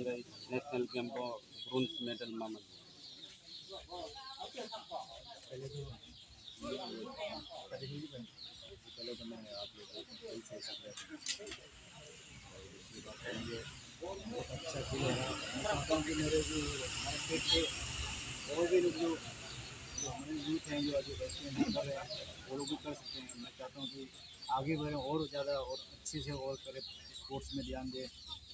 Sangay National Game bronze medal Mamad. पहले तो पहले ही बन पहले तो मैं आप लोगों को सही से सब और उसके बाद मुझे बहुत अच्छा फील हो रहा है। मैं चाहता हूँ कि मेरे जो हमारे स्टेट के और भी लोग जो हमारे यूथ हैं जो आगे बच्चे हैं कर रहे हैं वो लोग भी कर सकते हैं। मैं चाहता हूँ कि आगे बढ़ें और ज़्यादा और अच्छे से और करें, स्पोर्ट्स में ध्यान दें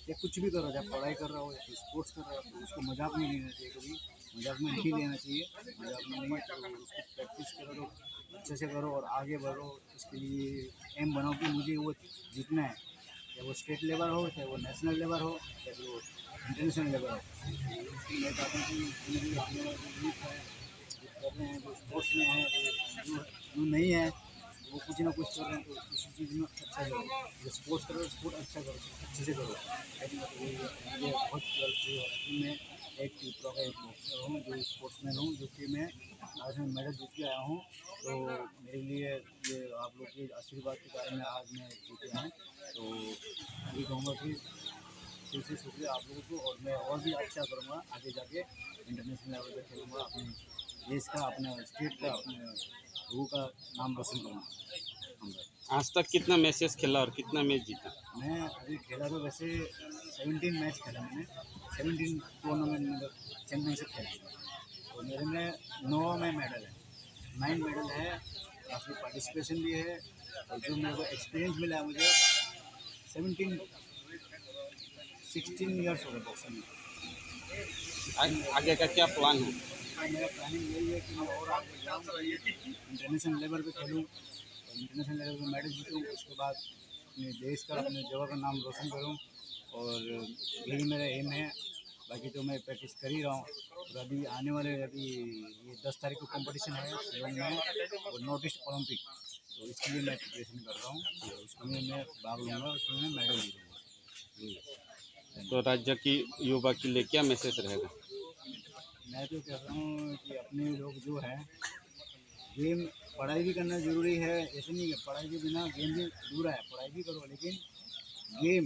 या कुछ भी करो, जब पढ़ाई कर रहा हो या फिर स्पोर्ट्स कर रहा हो तो उसको मजाक में नहीं लेना चाहिए, कभी मजाक में नहीं लेना चाहिए। मजाक में नहीं तो उसको प्रैक्टिस करो तो अच्छे से करो और आगे बढ़ो। इसके लिए एम बनाओ कि मुझे वो जीतना है, चाहे वो स्टेट लेवल हो, चाहे वो नेशनल लेवल हो, चाहे वो इंटरनेशनल लेवल हो। इसलिए मैं चाहता हूँ कि मेरे आने वाले जो यूथ है जो कर रहे हैं, जो स्पोर्ट्स में है, जो नहीं है वो कुछ ना कुछ कर रहे हैं तो किसी चीज़ में अच्छा करो। जो स्पोर्ट्स करो स्पोर्ट अच्छा करो, अच्छे से करो। लेकिन मुझे बहुत गलत फील हो रहा है कि मैं एक तीसरा का एक बॉक्सर हूँ, जो स्पोर्ट्समैन हूँ, जो कि मैं आज मैं मेडल जीत के आया हूँ। तो मेरे लिए ये आप लोग के आशीर्वाद के कारण में आज मैं जीते हैं। तो यही कहूँगा कि फिर से शुक्रिया आप लोगों को, और मैं और भी अच्छा करूँगा आगे जाके, इंटरनेशनल लेवल पे खेलूँगा, अपने देश का, अपने स्टेट का, अपने लोगों का नाम रोशन करूँगा। आज तक कितना मैचेस खेला और कितना मैच जीता? मैं अभी खेला तो वैसे 17 मैच खेला मैंने, 17 टूर्नामेंट में चैम्पियनशिप खेला तो मेरे में 9 में मेडल है, 9 मेडल है। काफ़ी पार्टिसिपेशन भी है और जो मेरे को एक्सपीरियंस मिला है मुझे 17 16 ईयर्स हो गए बॉक्सिंग में। आगे का क्या प्लान है? तो मेरा प्लानिंग यही है कि मैं और आगे जाऊँ, इंटरनेशनल लेवल पे खेलूँ और इंटरनेशनल लेवल पे मेडल जीतूँ। उसके बाद अपने देश का, अपने जगह का नाम रोशन करूँ और यही मेरा एम है। बाकी तो मैं प्रैक्टिस कर ही रहा हूँ और अभी आने वाले ये 10 तारीख को कंपटीशन है शिलोंग में और नॉर्थ ईस्ट ओलंपिक, तो इसके लिए मैं प्रिपरेशन कर रहा हूँ। तो उसमें मैं भाग लूँगा, उसमें मैं मेडल जीतूँगा। तो राज्य की युवा के लिए क्या मैसेज रहेगा? मैं तो कह रहा हूँ कि अपने लोग जो है गेम, पढ़ाई भी करना ज़रूरी है, ऐसे नहीं है पढ़ाई के बिना गेम भी अधूरा है, पढ़ाई भी करो लेकिन गेम।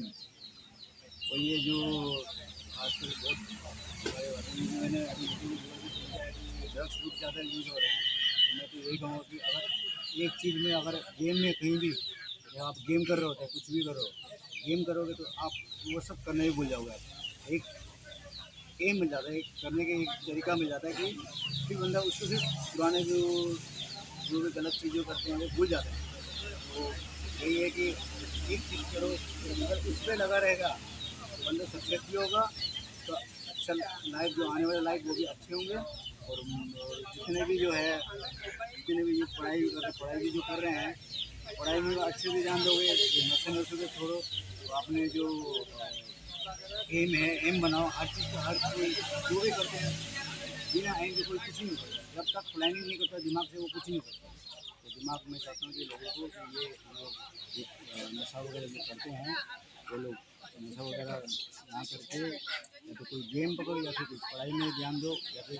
और ये जो आजकल बहुत मैंने अभी ड्रग्स बहुत ज़्यादा यूज़ हो रहे हैं, तो मैं तो यही कहूँगा कि अगर एक चीज़ में, अगर गेम में कहीं भी या आप गेम कर रहे होते हैं, कुछ भी करो, गेम करोगे तो आप वो सब करना ही भूल जाओगे। आप एक एम मिल जाता है, एक करने का एक तरीका मिल जाता है कि फिर बंदा उसको सिर्फ पुराने जो भी गलत चीज़ें करते हैं वो भूल जाते हैं। तो यही है कि एक चीज़ करो, अगर उस पर लगा रहेगा तो बंदा सक्सेस भी होगा, तो अच्छा लाइफ जो आने वाले लाइफ वो भी अच्छे होंगे। और जितने भी जो है, जितने भी जो पढ़ाई भी जो कर रहे हैं, पढ़ाई में अच्छे से ध्यान दोगे, नशे नशे को छोड़ो, तो आपने जो एम है, एम बनाओ। हर चीज़ का, हर कोई जो भी करते हैं बिना एम के कोई कुछ नहीं करता, जब तक प्लानिंग नहीं करता दिमाग से वो कुछ नहीं करता। तो दिमाग में चाहता हूँ कि लोगों को कि ये लोग नशा वगैरह जो करते हैं वो लोग नशा वगैरह ना करके या तो कोई गेम पकड़ो या फिर कुछ पढ़ाई में ध्यान दो, या फिर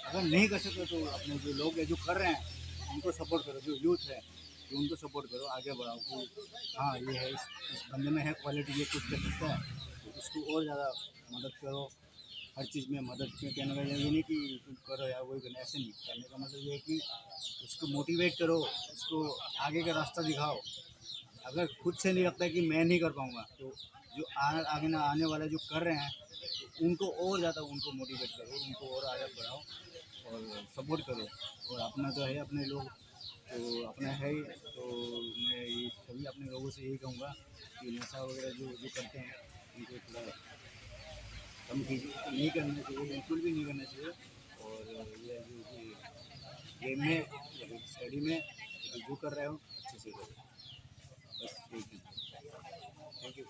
अगर नहीं कर सकते तो अपने जो लोग हैं जो कर रहे हैं उनको सपोर्ट करो, जो यूथ है कि उनको सपोर्ट करो, आगे बढ़ाओ कि हाँ ये है, इस बंदे में है क्वालिटी, ये कुछ कर सकता है, तो उसको और ज़्यादा मदद करो। हर चीज़ में मदद के कहने का ये नहीं कि तुम करो या वही करना, ऐसे नहीं करने का मतलब ये है कि उसको मोटिवेट करो, उसको आगे का रास्ता दिखाओ। अगर खुद से नहीं लगता कि मैं नहीं कर पाऊँगा तो जो आगे ना आने वाले जो कर रहे हैं तो उनको और ज़्यादा उनको मोटिवेट करो, उनको और आगे बढ़ाओ और सपोर्ट करो। और अपना तो है अपने लोग, तो अपना है ही, तो मैं ये सभी अपने लोगों से यही कहूँगा कि नशा वगैरह जो जो करते हैं उनको थोड़ा कम कीजिए, नहीं करना चाहिए, बिल्कुल भी नहीं करना चाहिए। और ये जो कि गेम में या फिर स्टडी में या फिर जो कर रहे हो अच्छे से करो, बस यही। Thank you.